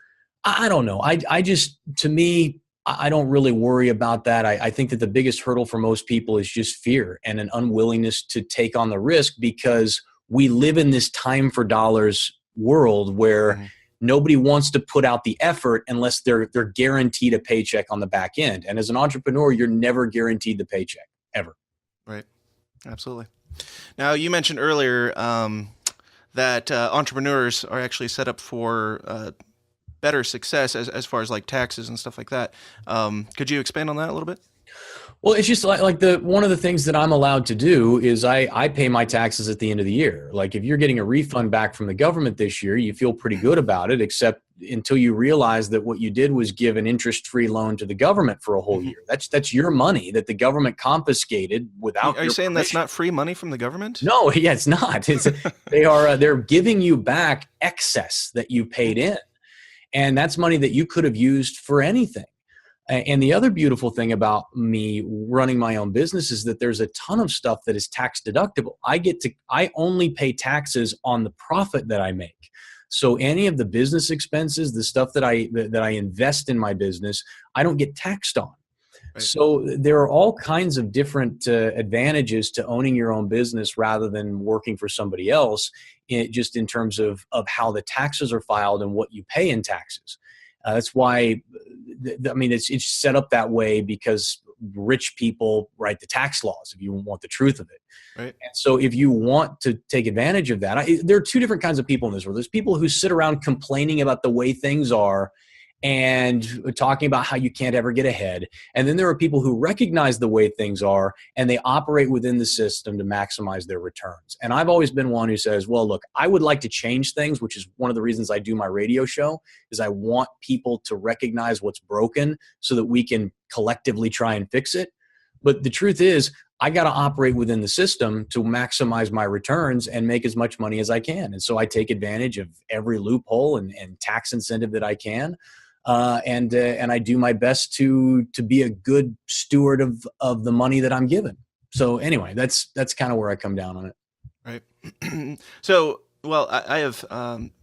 I don't know. To me, I don't really worry about that. I think that the biggest hurdle for most people is just fear and an unwillingness to take on the risk because we live in this time for dollars world where nobody wants to put out the effort unless they're guaranteed a paycheck on the back end. And as an entrepreneur, you're never guaranteed the paycheck, ever. Right. Absolutely. Now, you mentioned earlier that entrepreneurs are actually set up for better success as far as like taxes and stuff like that. Could you expand on that a little bit? Well, it's just like one of the things that I'm allowed to do is I pay my taxes at the end of the year. Like if you're getting a refund back from the government this year, you feel pretty good about it, except until you realize that what you did was give an interest-free loan to the government for a whole year. That's your money that the government confiscated without. Are you saying permission. That's not free money from the government? No, yeah, it's not. They're giving you back excess that you paid in. And that's money that you could have used for anything. And the other beautiful thing about me running my own business is that there's a ton of stuff that is tax deductible. I only pay taxes on the profit that I make. So any of the business expenses, the stuff that I invest in my business, I don't get taxed on. Right. So there are all kinds of different advantages to owning your own business rather than working for somebody else, just in terms of how the taxes are filed and what you pay in taxes. That's why, it's set up that way because rich people write the tax laws, if you want the truth of it. Right. And so if you want to take advantage of that, there are two different kinds of people in this world. There's people who sit around complaining about the way things are and talking about how you can't ever get ahead. And then there are people who recognize the way things are and they operate within the system to maximize their returns. And I've always been one who says, well, look, I would like to change things, which is one of the reasons I do my radio show, is I want people to recognize what's broken so that we can collectively try and fix it. But the truth is, I got to operate within the system to maximize my returns and make as much money as I can. And so I take advantage of every loophole and tax incentive that I can. And I do my best to be a good steward of the money that I'm given. So anyway, that's kind of where I come down on it. Right. So, well, I have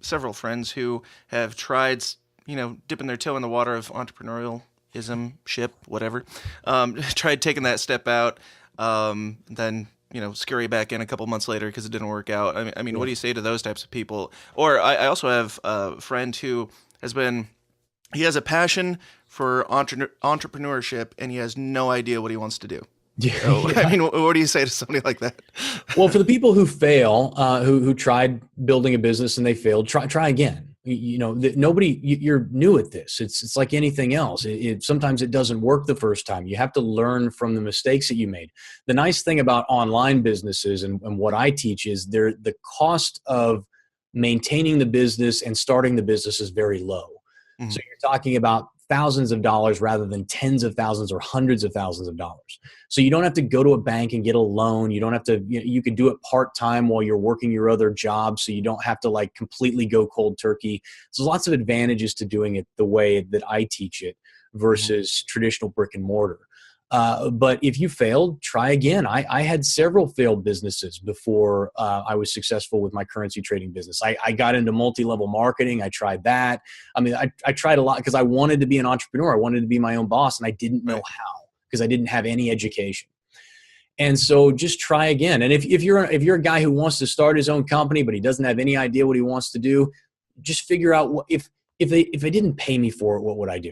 several friends who have tried, dipping their toe in the water of entrepreneurialism, whatever. Tried taking that step out, then scurry back in a couple months later because it didn't work out. I mean, what do you say to those types of people? Or I also have a friend who he has a passion for entrepreneurship, and he has no idea what he wants to do. Yeah. So, I mean, what do you say to somebody like that? Well, for the people who fail, who tried building a business and they failed, try again. You're new at this. It's like anything else. Sometimes it doesn't work the first time. You have to learn from the mistakes that you made. The nice thing about online businesses and what I teach is the cost of maintaining the business and starting the business is very low. Mm-hmm. So you're talking about thousands of dollars rather than tens of thousands or hundreds of thousands of dollars. So you don't have to go to a bank and get a loan. You don't have to, you can do it part-time while you're working your other job. So you don't have to completely go cold turkey. There's lots of advantages to doing it the way that I teach it versus traditional brick and mortar. But if you failed, try again. I had several failed businesses before I was successful with my currency trading business. I got into multi-level marketing. I tried that. I mean, I tried a lot because I wanted to be an entrepreneur. I wanted to be my own boss, and I didn't know how because I didn't have any education. And so just try again. And if you're a guy who wants to start his own company, but he doesn't have any idea what he wants to do, just figure out if they didn't pay me for it, what would I do?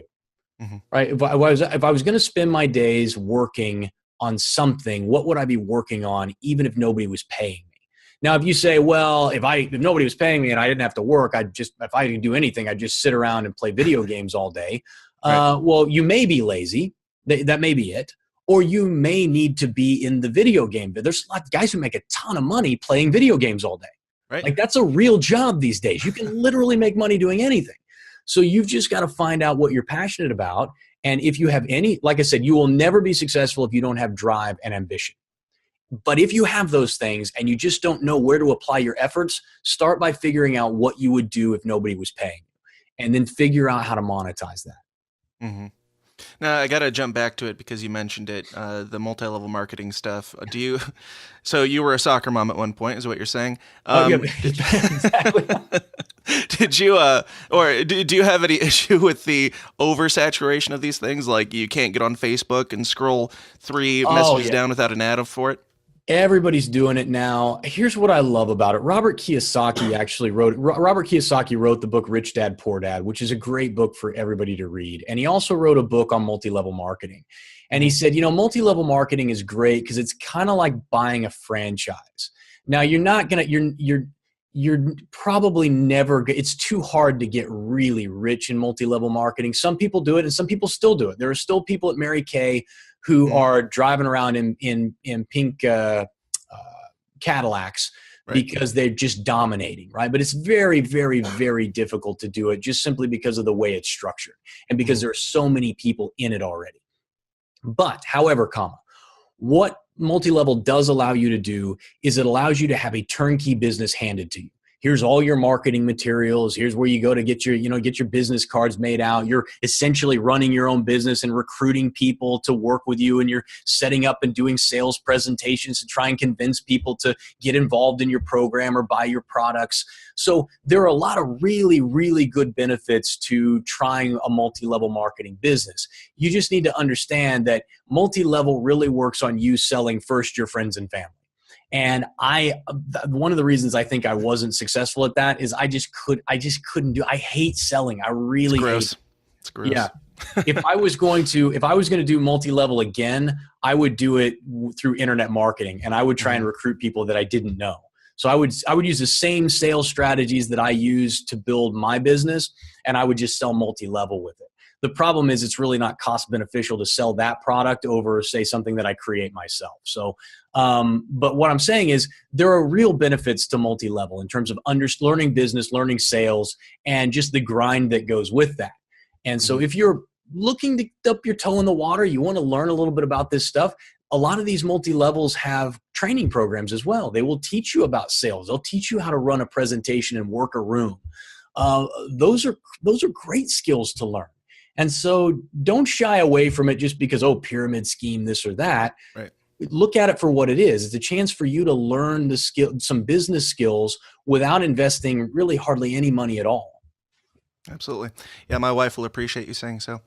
Mm-hmm. Right. If I was going to spend my days working on something, what would I be working on, even if nobody was paying me? Now, if you say, well, if nobody was paying me and I didn't have to work, if I didn't do anything, I'd just sit around and play video games all day. Right. Well, you may be lazy. That may be it. Or you may need to be in the video game. There's a lot of guys who make a ton of money playing video games all day. Right. That's a real job these days. You can literally make money doing anything. So you've just got to find out what you're passionate about. And if you have like I said, you will never be successful if you don't have drive and ambition. But if you have those things and you just don't know where to apply your efforts, start by figuring out what you would do if nobody was paying you, and then figure out how to monetize that. Mm-hmm. Now, I got to jump back to it because you mentioned it, the multi-level marketing stuff. So you were a soccer mom at one point, is what you're saying? Yeah, exactly. Did you, or do you have any issue with the oversaturation of these things? Like you can't get on Facebook and scroll 3 messages down without an ad for it? Everybody's doing it now. Here's what I love about it. Robert Kiyosaki wrote the book Rich Dad, Poor Dad, which is a great book for everybody to read. And he also wrote a book on multi-level marketing. And he said, multi-level marketing is great because it's kind of like buying a franchise. Now, you're probably never, it's too hard to get really rich in multi-level marketing. Some people do it and some people still do it. There are still people at Mary Kay who are driving around in pink Cadillacs because they're just dominating, right? But it's very, very, very difficult to do it just simply because of the way it's structured and because there are so many people in it already. But, however, what multi-level does allow you to do is it allows you to have a turnkey business handed to you. Here's all your marketing materials. Here's where you go to get your business cards made out. You're essentially running your own business and recruiting people to work with you, and you're setting up and doing sales presentations to try and convince people to get involved in your program or buy your products. So there are a lot of really, really good benefits to trying a multi-level marketing business. You just need to understand that multi-level really works on you selling first your friends and family. And one of the reasons I think I wasn't successful at that is I just couldn't do. I hate selling. I really hate. It's gross. Yeah. if I was going to do multi-level again, I would do it through internet marketing, and I would try and recruit people that I didn't know. So I would use the same sales strategies that I use to build my business, and I would just sell multi-level with it. The problem is it's really not cost beneficial to sell that product over, say, something that I create myself. So, but what I'm saying is there are real benefits to multi-level in terms of learning business, learning sales, and just the grind that goes with that. And so if you're looking to dip your toe in the water, you want to learn a little bit about this stuff, a lot of these multi-levels have training programs as well. They will teach you about sales. They'll teach you how to run a presentation and work a room. Those are great skills to learn. And so don't shy away from it just because, pyramid scheme, this or that. Right. Look at it for what it is. It's a chance for you to learn some business skills without investing really hardly any money at all. Absolutely. Yeah, my wife will appreciate you saying so.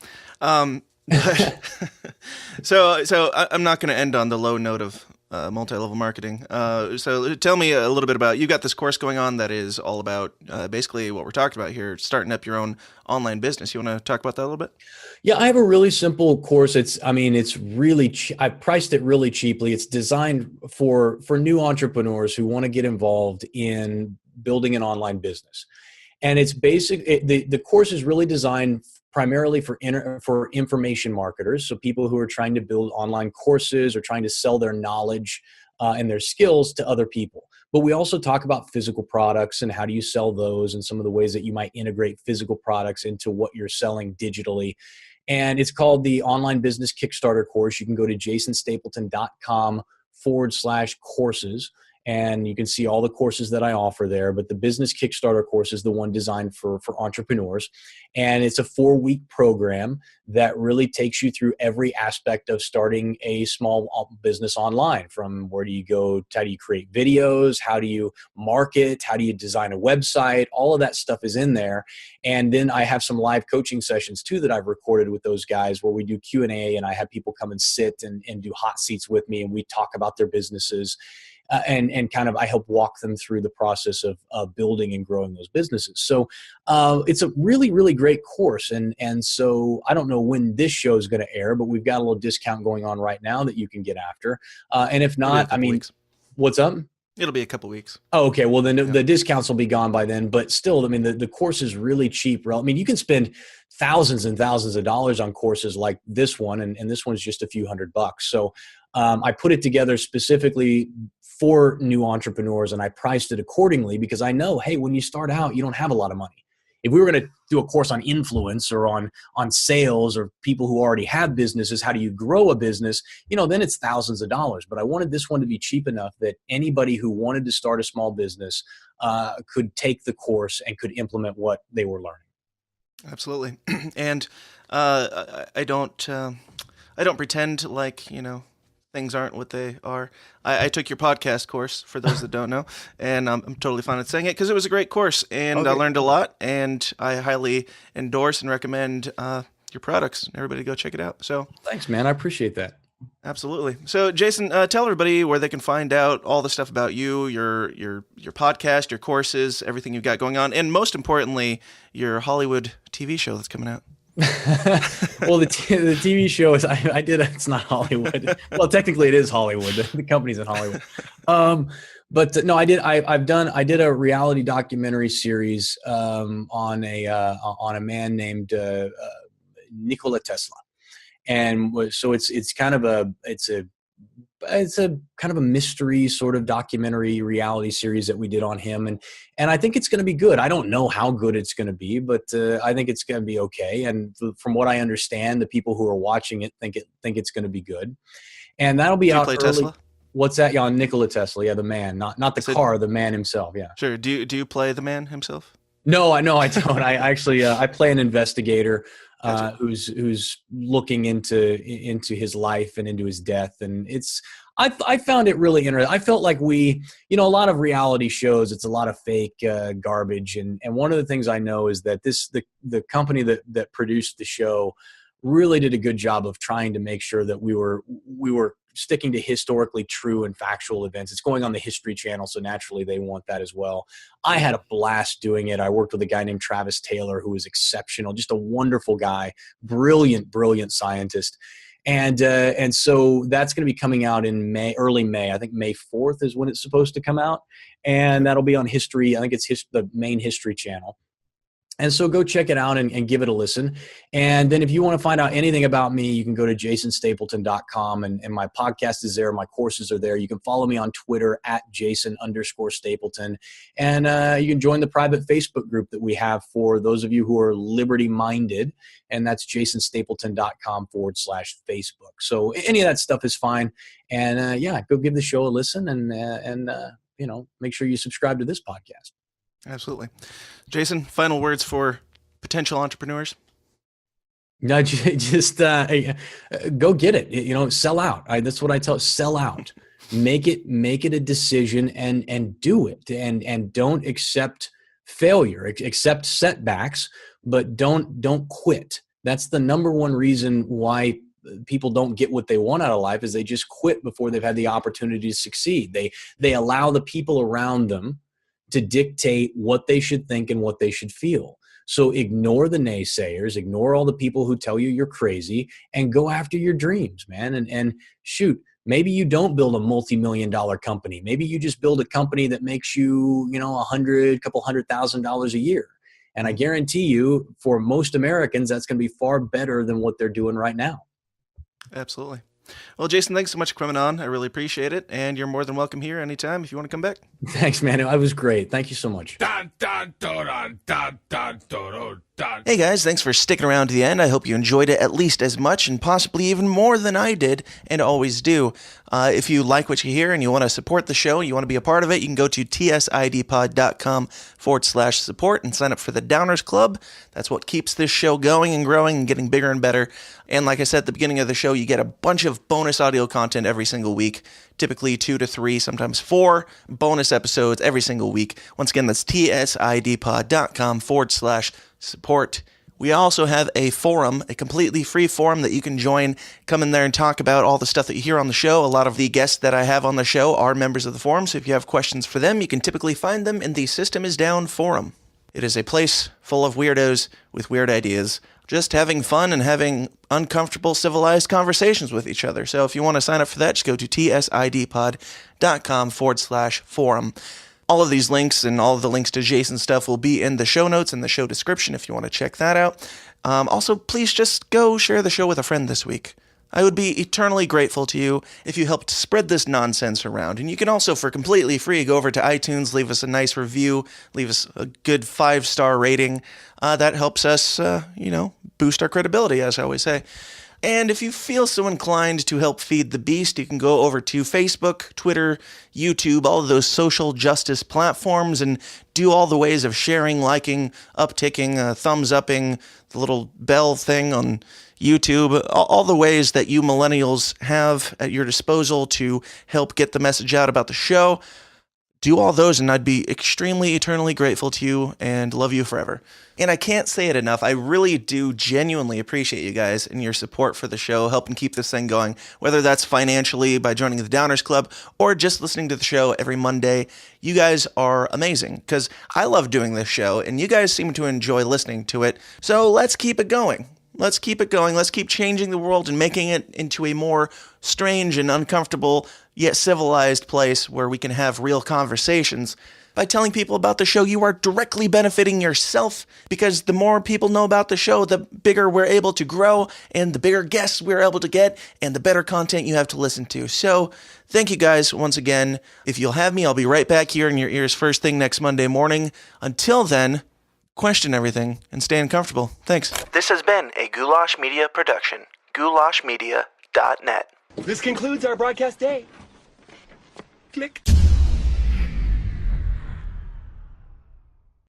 So I'm not going to end on the low note of multi-level marketing. So tell me a little bit about, you got this course going on that is all about basically what we're talking about here, starting up your own online business. You want to talk about that a little bit? Yeah, I have a really simple course. It's really, I priced it really cheaply. It's designed for new entrepreneurs who want to get involved in building an online business. And it's the course is really designed primarily for information marketers, so people who are trying to build online courses or trying to sell their knowledge and their skills to other people. But we also talk about physical products and how do you sell those and some of the ways that you might integrate physical products into what you're selling digitally. And it's called the Online Business Kickstarter course. You can go to jasonstapleton.com/courses. And you can see all the courses that I offer there. But the Business Kickstarter course is the one designed for entrepreneurs. And it's a 4-week program that really takes you through every aspect of starting a small business online. From where do you go, how do you create videos, how do you market, how do you design a website, all of that stuff is in there. And then I have some live coaching sessions too that I've recorded with those guys where we do Q&A, and I have people come and sit and do hot seats with me, and we talk about their businesses. And kind of I help walk them through the process of building and growing those businesses. So it's a really, really great course. And so I don't know when this show is going to air, but we've got a little discount going on right now that you can get after. And if not, weeks. What's up? It'll be a couple weeks. Oh, okay. Well, then the discounts will be gone by then. But still, the course is really cheap. You can spend thousands and thousands of dollars on courses like this one, and this one's just a few $100. So I put it together specifically for new entrepreneurs, and I priced it accordingly because I know, hey, when you start out, you don't have a lot of money. If we were going to do a course on influence or on sales or people who already have businesses, how do you grow a business, then it's thousands of dollars. But I wanted this one to be cheap enough that anybody who wanted to start a small business could take the course and could implement what they were learning. Absolutely. And I don't pretend like, things aren't what they are. I took your podcast course, for those that don't know, and I'm totally fine with saying it because it was a great course, and okay. I learned a lot, and I highly endorse and recommend your products. Everybody go check it out. So thanks, man. I appreciate that. Absolutely. So Jason, tell everybody where they can find out all the stuff about you, your podcast, your courses, everything you've got going on, and most importantly, your Hollywood TV show that's coming out. Well, the TV show is it's not Hollywood. Well, technically it is Hollywood. The company's in Hollywood. But no, I did a reality documentary series on a man named Nikola Tesla, and so it's kind of a kind of a mystery sort of documentary reality series that we did on him. And I think it's going to be good. I don't know how good it's going to be, but I think it's going to be okay. And from what I understand, the people who are watching it think it's going to be good. And that'll be out early. Tesla? What's that? Yeah, Nikola Tesla. Yeah, the man, not the car, the man himself. Yeah. Sure. Do you play the man himself? No, I don't. I actually I play an investigator who's looking into his life and into his death, and I found it really interesting. I felt like a lot of reality shows, it's a lot of fake garbage, and one of the things I know is that the company that produced the show really did a good job of trying to make sure that we were sticking to historically true and factual events. It's going on the History Channel, so naturally they want that as well. I had a blast doing it. I worked with a guy named Travis Taylor, who was exceptional, just a wonderful guy, brilliant scientist. And so that's going to be coming out in May, early May. I think May 4th is when it's supposed to come out. And that'll be on History. I think it's the main History Channel. And so go check it out and give it a listen. And then if you want to find out anything about me, you can go to jasonstapleton.com and my podcast is there. My courses are there. You can follow me on Twitter at Jason_Stapleton. And you can join the private Facebook group that we have for those of you who are liberty-minded. And that's jasonstapleton.com/Facebook. So any of that stuff is fine. And go give the show a listen and make sure you subscribe to this podcast. Absolutely. Jason, final words for potential entrepreneurs? No, just go get it. Sell out. That's what I tell. Sell out. Make it a decision and do it. And don't accept failure. Accept setbacks, but don't quit. That's the number one reason why people don't get what they want out of life is they just quit before they've had the opportunity to succeed. They allow the people around them to dictate what they should think and what they should feel. So ignore the naysayers, ignore all the people who tell you you're crazy, and go after your dreams, man. And shoot, maybe you don't build a multi-million-dollar company. Maybe you just build a company that makes you, $100,000 a year. And I guarantee you, for most Americans, that's going to be far better than what they're doing right now. Absolutely. Well, Jason, thanks so much for coming on. I really appreciate it. And you're more than welcome here anytime if you want to come back. Thanks, man. It was great. Thank you so much. Hey, guys. Thanks for sticking around to the end. I hope you enjoyed it at least as much and possibly even more than I did and always do. If you like what you hear and you want to support the show, you want to be a part of it, you can go to tsidpod.com/support and sign up for the Downers Club. That's what keeps this show going and growing and getting bigger and better. And like I said at the beginning of the show, you get a bunch of bonus audio content every single week, typically 2 to 3, sometimes 4 bonus episodes every single week. Once again, that's tsidpod.com/support. We also have a forum, a completely free forum that you can join. Come in there and talk about all the stuff that you hear on the show. A lot of the guests that I have on the show are members of the forum, so if you have questions for them, you can typically find them in the System is Down forum. It is a place full of weirdos with weird ideas, just having fun and having uncomfortable, civilized conversations with each other. So if you want to sign up for that, just go to tsidpod.com/forum. All of these links and all of the links to Jason's stuff will be in the show notes and the show description if you want to check that out. Also, please just go share the show with a friend this week. I would be eternally grateful to you if you helped spread this nonsense around. And you can also, for completely free, go over to iTunes, leave us a nice review, leave us a good 5-star rating. That helps us, boost our credibility, as I always say. And if you feel so inclined to help feed the beast, you can go over to Facebook, Twitter, YouTube, all of those social justice platforms, and do all the ways of sharing, liking, upticking, thumbs upping, the little bell thing on YouTube, all the ways that you millennials have at your disposal to help get the message out about the show. Do all those, and I'd be extremely, eternally grateful to you and love you forever. And I can't say it enough. I really do genuinely appreciate you guys and your support for the show, helping keep this thing going, whether that's financially by joining the Downers Club or just listening to the show every Monday. You guys are amazing because I love doing this show, and you guys seem to enjoy listening to it. So let's keep it going. Let's keep it going. Let's keep changing the world and making it into a more strange and uncomfortable yet civilized place where we can have real conversations. By telling people about the show, you are directly benefiting yourself because the more people know about the show, the bigger we're able to grow and the bigger guests we're able to get and the better content you have to listen to. So thank you guys once again. If you'll have me, I'll be right back here in your ears first thing next Monday morning. Until then, question everything and stay uncomfortable. Thanks. This has been a Goulash Media production. goulashmedia.net. This concludes our broadcast day. Click.